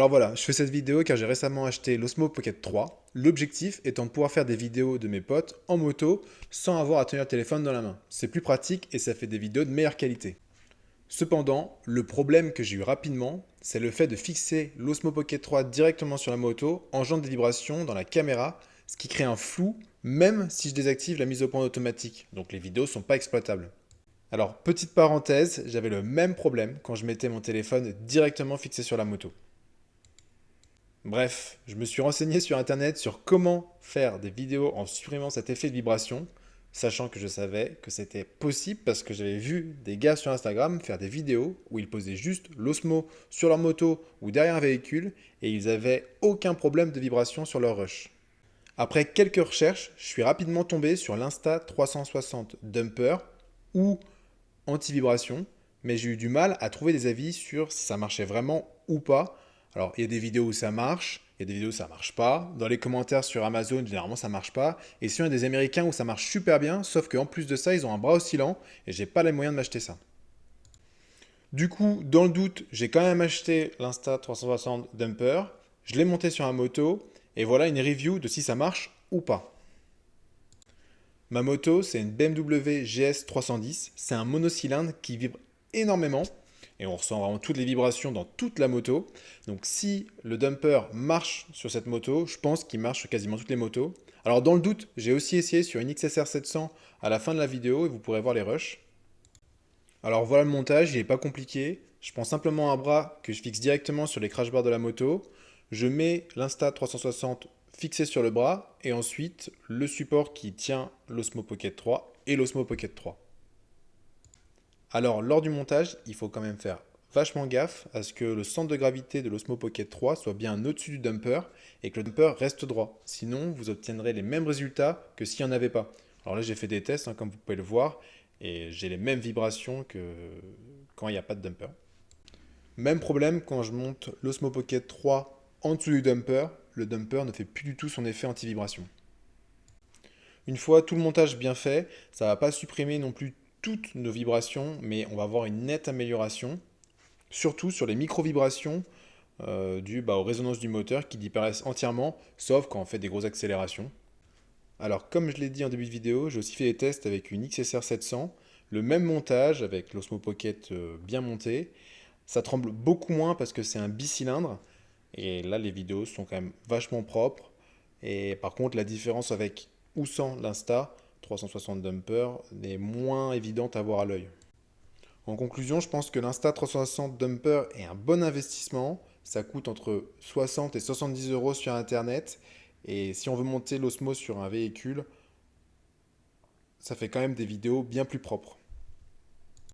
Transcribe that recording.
Alors voilà, je fais cette vidéo car j'ai récemment acheté l'Osmo Pocket 3, l'objectif étant de pouvoir faire des vidéos de mes potes en moto sans avoir à tenir le téléphone dans la main. C'est plus pratique et ça fait des vidéos de meilleure qualité. Cependant, le problème que j'ai eu rapidement, c'est le fait de fixer l'Osmo Pocket 3 directement sur la moto engendre des vibrations dans la caméra, ce qui crée un flou même si je désactive la mise au point automatique, donc les vidéos sont pas exploitables. Alors, petite parenthèse, j'avais le même problème quand je mettais mon téléphone directement fixé sur la moto. Bref, je me suis renseigné sur internet sur comment faire des vidéos en supprimant cet effet de vibration, sachant que je savais que c'était possible parce que j'avais vu des gars sur Instagram faire des vidéos où ils posaient juste l'Osmo sur leur moto ou derrière un véhicule et ils avaient aucun problème de vibration sur leur rush. Après quelques recherches, je suis rapidement tombé sur l'Insta360 Dumper ou anti-vibration, mais j'ai eu du mal à trouver des avis sur si ça marchait vraiment ou pas. Alors, il y a des vidéos où ça marche, il y a des vidéos où ça marche pas. Dans les commentaires sur Amazon, généralement ça marche pas. Et sinon, il y a des Américains où ça marche super bien, sauf qu'en plus de ça, ils ont un bras oscillant et j'ai pas les moyens de m'acheter ça. Du coup, dans le doute, j'ai quand même acheté l'Insta360 Dumper. Je l'ai monté sur un moto et voilà une review de si ça marche ou pas. Ma moto, c'est une BMW GS 310. C'est un monocylindre qui vibre énormément et on ressent vraiment toutes les vibrations dans toute la moto. Donc si le dumper marche sur cette moto, je pense qu'il marche sur quasiment toutes les motos. Alors dans le doute, j'ai aussi essayé sur une XSR 700 à la fin de la vidéo et vous pourrez voir les rushs. Alors voilà le montage, il n'est pas compliqué. Je prends simplement un bras que je fixe directement sur les crash bars de la moto. Je mets l'Insta360 fixé sur le bras et ensuite le support qui tient l'Osmo Pocket 3 et l'Osmo Pocket 3. Alors lors du montage, il faut quand même faire vachement gaffe à ce que le centre de gravité de l'Osmo Pocket 3 soit bien au-dessus du dumper et que le dumper reste droit. Sinon, vous obtiendrez les mêmes résultats que s'il n'y en avait pas. Alors là, j'ai fait des tests, comme vous pouvez le voir, et j'ai les mêmes vibrations que quand il n'y a pas de dumper. Même problème quand je monte l'Osmo Pocket 3 en dessous du dumper, le dumper ne fait plus du tout son effet anti-vibration. Une fois tout le montage bien fait, ça ne va pas supprimer non plus toutes nos vibrations, mais on va avoir une nette amélioration, surtout sur les micro-vibrations dues aux résonances du moteur qui disparaissent entièrement, sauf quand on fait des grosses accélérations. Alors comme je l'ai dit en début de vidéo, j'ai aussi fait des tests avec une XSR 700, le même montage avec l'Osmo Pocket bien monté. Ça tremble beaucoup moins parce que c'est un bicylindre, et là les vidéos sont quand même vachement propres. Et par contre la différence avec ou sans l'Insta 360 Dumper est moins évidente à voir à l'œil. En conclusion, je pense que l'Insta 360 Dumper est un bon investissement. Ça coûte entre 60 et 70 euros sur Internet. Et si on veut monter l'Osmo sur un véhicule, ça fait quand même des vidéos bien plus propres.